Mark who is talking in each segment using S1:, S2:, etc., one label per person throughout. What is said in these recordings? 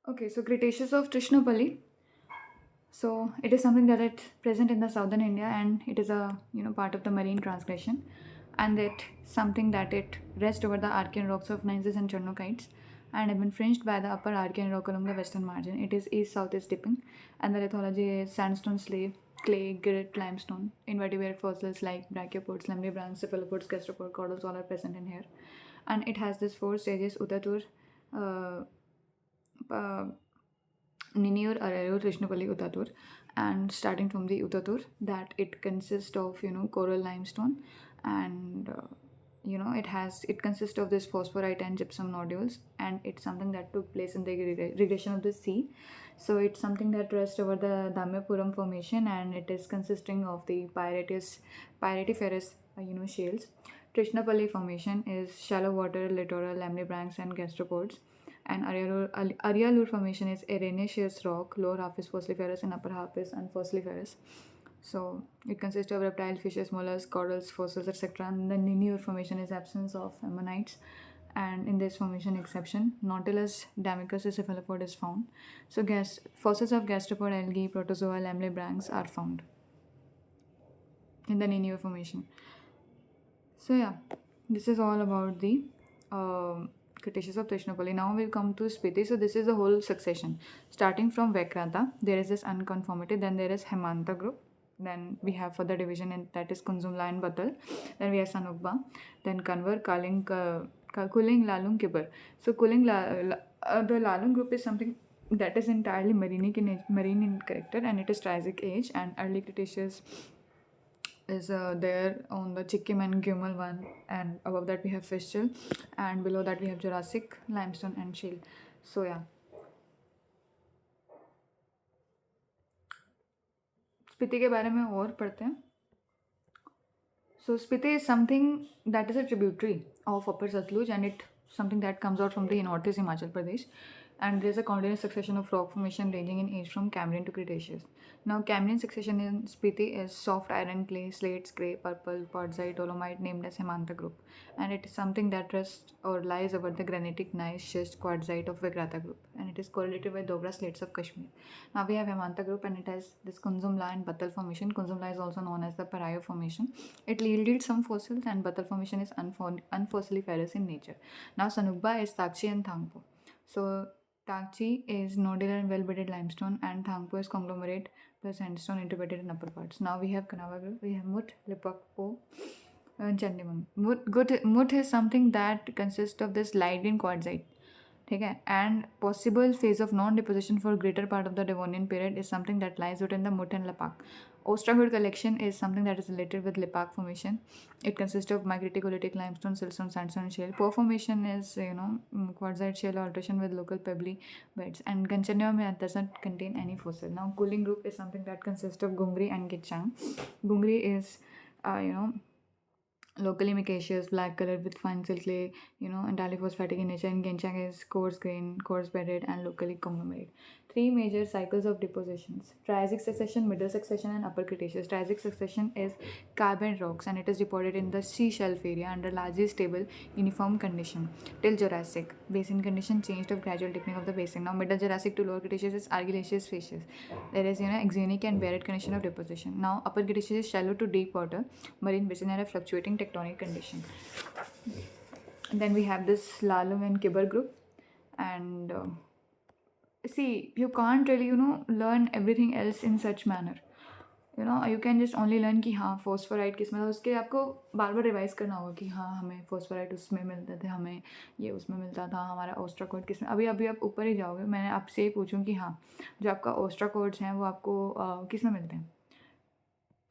S1: Okay, so Cretaceous of Trishnopalli. So it is something that is present in the southern India, and it is a part of the marine transgression, and it something that it rests over the Archean rocks of Gneiss and Chernokites, and have been fringed by the upper Archean rock along the western margin. It is east-southeast dipping, and the lithology is sandstone, slate, clay, grit, limestone. Invertebrate fossils like brachiopods, lamnibrans, cephalopods, gastropods, caudals all are present in here, and it has these four stages: Uttatur, uh, uh, Ninur, Arayur, Krishnapalli, Uttatur, and starting from the Uttatur, that it consists of coral limestone, and it consists of this phosphorite and gypsum nodules, and it's something that took place in the regression of the sea. So it's something that rests over the Dhamyapuram formation, and it is consisting of the pyritiferous shales. Trishnapalli formation is shallow water littoral lamnibranchs and gastropods, and Arialur formation is arenaceous rock. Lower half is fossiliferous and upper half is unfossiliferous. So it consists of reptile, fishes, mollusks, corals, fossils, etc. And the Ninur formation is absence of ammonites. And in this formation exception, Nautilus damicus cephalopod is found. So fossils of gastropod, algae, protozoa, lamnibranchs are found in the Ninur formation. So yeah, this is all about the Cretaceous of Trishnopalli. Now we'll come to Spiti. So this is the whole succession. Starting from Vekrata, there is this unconformity, then there is Hemanta group. Then we have further division and that is Kunzumla and Batal. Then we have Sanukba. Then Kanvar, Kuling, Lalung, Kibber. So the Lalung group is something that is entirely marine in character, and it is Triassic age and early Cretaceous is there on the Sikkim and Gumel one, and above that we have Fishel, and below that we have Jurassic, limestone, and shale. So yeah, Spiti के बारे में और पढ़ते हैं. So Spiti is something that is a tributary of Upper Satluj, and it something that comes out from the northeast Himachal Pradesh. And there is a continuous succession of rock formation ranging in age from Cambrian to Cretaceous. Now, Cambrian succession in Spiti is soft iron clay, slates, grey, purple, quartzite, dolomite, named as Hemanta group, and it is something that rests or lies over the granitic gneiss, schist, quartzite of Vigrata group, and it is correlated with Dogra slates of Kashmir. Now we have Hemanta group, and it has this Kunzumla and Batal formation. Kunzumla is also known as the Parayo formation. It yielded some fossils, and Batal formation is unfossiliferous in nature. Now Sanukba is Takchi and Thangpo. So Takchi is nodular and well-bedded limestone, and Thangpo is conglomerate plus sandstone interbedded in upper parts. Now we have Kanava group, we have Mut, Lipakpo, and Chandimang. Mut is something that consists of this Lydian quartzite. ठीक है, and possible phase of non-deposition for greater part of the Devonian period is something that lies within the Mut and Lepak. Ostracoid collection is something that is related with Lepak formation. It consists of migratic oolitic limestone, siltstone, sandstone, and shale. Pore formation is quartzite shale alteration with local pebbly beds, and Ganchanium doesn't contain any fossil. Now cooling group is something that consists of Gungri and Gichang. Gungri is locally micaceous, black colored with fine silk clay, and diphosphatic in nature, and Genchang is coarse grained, coarse bedded, and locally conglomerate. Three major cycles of depositions: Triassic succession, Middle succession, and Upper Cretaceous. Triassic succession is carbon rocks, and it is deposited in the sea shelf area under largely stable, uniform condition. Till Jurassic, basin condition changed of gradual deepening of the basin. Now Middle Jurassic to Lower Cretaceous is argillaceous facies. There is exonic and buried condition of deposition. Now Upper Cretaceous is shallow to deep water, marine basin, and a fluctuating tectonic condition. And then we have this Lalung and Kibber group, and see, you can't really learn everything else in such manner. You can just only learn कि हाँ phosphorite किस मतलब उसके आपको बार बार revise करना होगा कि हाँ हमें फॉस्फोराइट उसमें मिलते थे, हमें ये उसमें मिलता था, हमारा ओस्ट्राकोड किस में. अभी अभी आप ऊपर ही जाओगे, मैंने आपसे ये पूछूँ कि हाँ जो आपका ओस्ट्राकोड्स हैं वो आपको किस में मिलते हैं,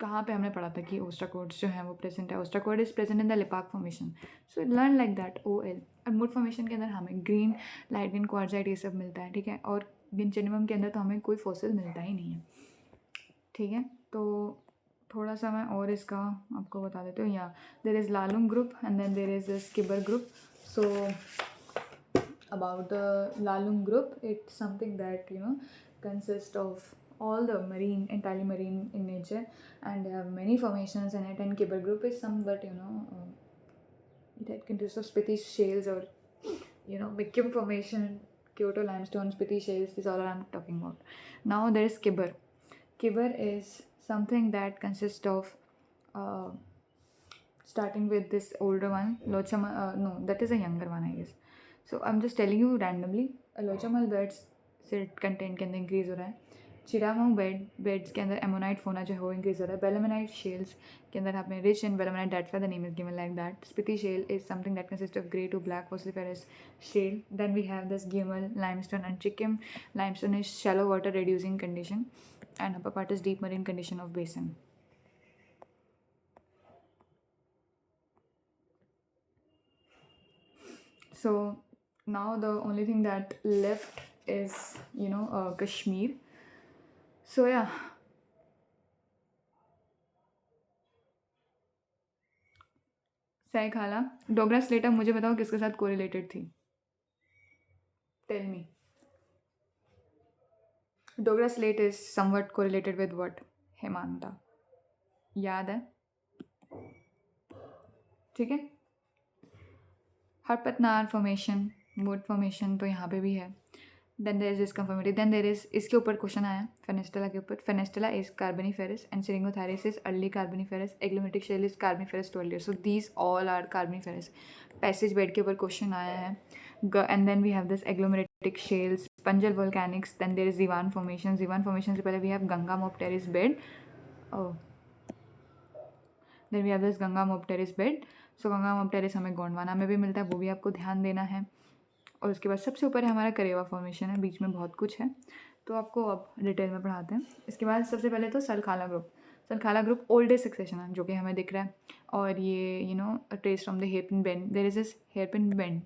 S1: कहाँ पे हमने पढ़ा था कि ओस्ट्राकोड्स जो हैं वो प्रेजेंट है. Ostracod is present in the Lipak formation. So learn like that OL. और मुड फॉर्मेशन के अंदर हमें ग्रीन लाइटविन क्वार्जाइट ये सब मिलता है, ठीक है. और गिनचेनिमम के अंदर तो हमें कोई फॉसिल मिलता ही नहीं है, ठीक है. तो थोड़ा सा मैं और इसका आपको बता देती हूँ. या there is Lalung group and then there is स्किबर group. So about the Lalung group, it's something that consists of all the marine, entirely marine in nature, and they have many formations in it. And Kibber group is somewhat it consists of spitty shales or vacuum formation, Kyoto limestone, Spiti shales, this all I'm talking about. Now there is Kibber. Kibber is something that consists of uh, starting with this older one, Lochamal. No, that is a younger one, I guess. So I'm just telling you randomly. Lochamal beds silt content के अंदर increase हो रहा है. चिरामाऊ beds के अंदर ammonite फोना जो है वो इंक्रीज हो रहा है. बेलमेनाइट शेल्स के अंदर आपने rich in belemnite, that's why the name is given like that. Spiti shale is something that consist of grey to black fossiliferous shale. Then we have this गिमल limestone and Chikkim limestone is shallow water reducing condition and upper part is deep marine condition of basin. So now the only thing that left is Kashmir. So yeah, सैखाला डोगरा स्लेटा मुझे बताओ किसके साथ correlated थी. Tell me. Dogra slate is somewhat correlated with what? Haimanta. याद है? ठीक है. हरपतनार फॉर्मेशन, वुड फॉर्मेशन तो यहाँ पे भी है. Then there is this conformity. Then there is, इसके ऊपर क्वेश्चन आया फेनेस्टेला के ऊपर. Fenestella is Carboniferous and Syringothyris is early Carboniferous. Agglomeratic shale is Carboniferous 12 year. So these all are Carboniferous. Passage bed के ऊपर क्वेश्चन आया है. And then we have this agglomeratic shales, Panjal volcanics. Then there is Zewan formation. Zewan formation से पहले we have Gangamopteris bed. Then we have this Gangamopteris bed. So Gangamopteris हमें गोंडवाना में भी मिलता है, वो भी आपको ध्यान देना है. और उसके बाद सबसे ऊपर है हमारा करेवा फॉर्मेशन है, बीच में बहुत कुछ है तो आपको अब डिटेल में पढ़ाते हैं. इसके बाद सबसे पहले तो Salkhala group. Salkhala group oldest succession है जो कि हमें दिख रहा है. और ये trace from the hairpin bend. There is this hairpin bend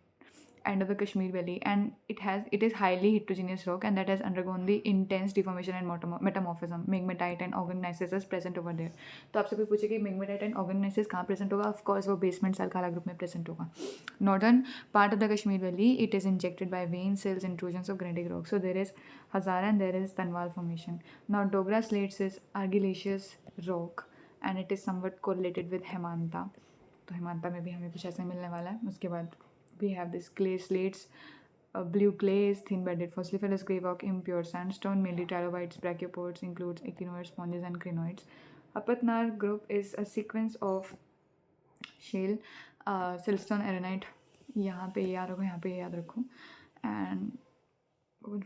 S1: end of the Kashmir Valley, and it is highly heterogeneous rock, and that has undergone the intense deformation and metamorphism. Migmatite and orogenisis is present over there. तो आपसे कोई पूछे कि migmatite and orogenisis कहाँ present होगा? Of course वो basement सलखाला group में present होगा. Northern part of the Kashmir Valley, it is injected by vein cells intrusions of granitic rock. So there is Hazara and there is Tanwal formation. Now Dogra slates is argillaceous rock and it is somewhat correlated with Hemanta. तो हेमांता में भी हमें कुछ ऐसा मिलने वाला है. उसके बाद we have this clay slates, blue clays, thin bedded fossiliferous grey rock, impure sandstone, mainly trilobites, brachiopods, includes echinoids, sponges and crinoids. Apatnar group is a sequence of shale, siltstone, arenite. यहाँ पे याद रखो, यहाँ पे याद रखो. And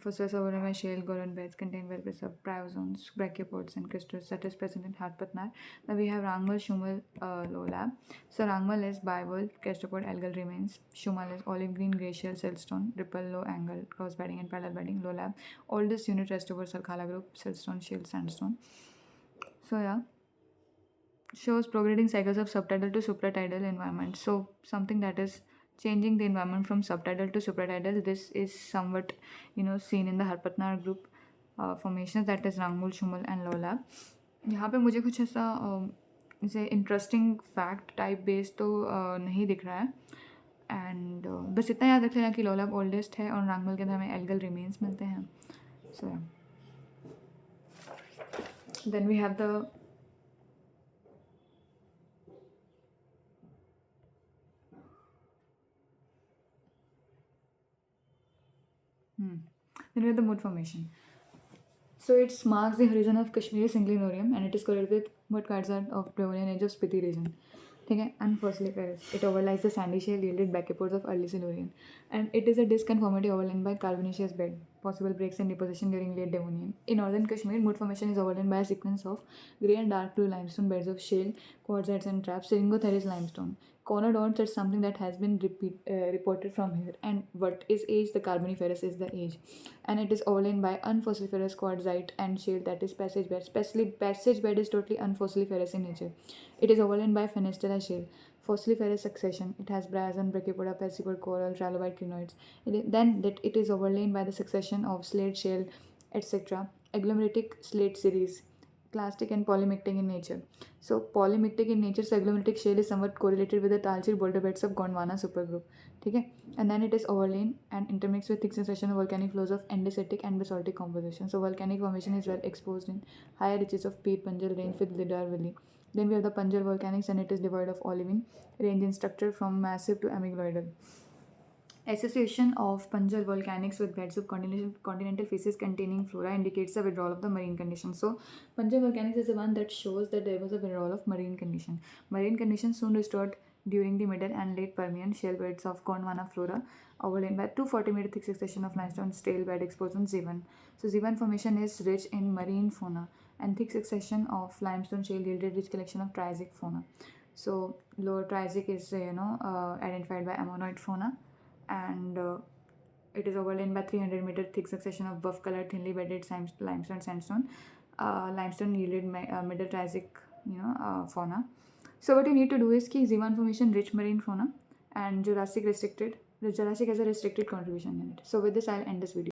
S1: phosphorus over shale goron beds contain well preserved bryozones, brachiopods and crystals that is present in Harpatnar. Now we have Rangmal Shumal low lab. So Rangmal is bivalve gastropod algal remains. Shumal is olive green glacial siltstone, ripple low angle cross bedding and parallel bedding low lab. Oldest unit rest over Salkhala group, siltstone, shale, sandstone. So yeah, shows progressing cycles of subtidal to supratidal environment. So something that is changing the environment from subtidal to supratidal. This is somewhat seen in the Harpatnar group formations, that is Rangmul, Shumul and Lolab. यहाँ पे मुझे कुछ ऐसा जैसे interesting fact type base तो नहीं दिख रहा है. एंड बस इतना याद रख लेना कि लोलाब ओल्डेस्ट है और रांगमल के अंदर हमें एल्गल रिमेन्स मिलते हैं. So then we have the then we have the mud formation. So it marks the horizon of Kashmiri Synclinorium and it is correlated with mud quartzite of Devonian age of Spiti region. Okay, and fossiliferous. It overlies the sandy shale yielded backyards of early Silurian, and it is a disconformity overlain by carbonaceous bed. Possible breaks in deposition during late Devonian. In northern Kashmir, mud formation is overlain by a sequence of grey and dark blue limestone beds of shale, quartzites and traps, Syringotherese limestone. Conodonts is something that has been reported from here, and what is age? The Carboniferous is the age, and it is overlain by unfossiliferous quartzite and shale, that is passage bed. Especially passage bed is totally unfossiliferous in nature. It is overlain by Fenestella shale. Fossiliferous succession. It has bryozoan, brachiopoda, pachypod, coral, trilobite, crinoids. Then that it is overlain by the succession of slate shale, etc. Agglomeratic slate series. Clastic and polymictic in nature. So polymictic in nature, so agglomeratic shale is somewhat correlated with the talchir boulder beds of Gondwana supergroup. Okay? And then it is overlain and intermixed with thick succession of volcanic flows of andesitic and basaltic composition. So volcanic formation is well exposed in higher reaches of peat Panjal range with Lidar Valley. Then we have the Panjal volcanics and it is devoid of olivine range in structure from massive to amygdaloidal. Association of Punjab volcanics with beds of continental facies containing flora indicates the withdrawal of the marine condition. So, Punjab volcanics is the one that shows that there was a withdrawal of marine condition. Marine conditions soon restored during the middle and late Permian shale beds of Gondwana flora, overlain by 240-meter thick succession of limestone shale bed exposed on Z1. So, Z1 formation is rich in marine fauna, and thick succession of limestone shale yielded rich collection of Triassic fauna. So, lower Triassic is identified by ammonoid fauna, and it is overlain by 300-meter thick succession of buff colored thinly bedded limestone sandstone. Limestone yielded middle Triassic fauna. So what you need to do is key Z1 formation rich marine fauna and Jurassic restricted. The Jurassic has a restricted contribution in it. So with this I'll end this video.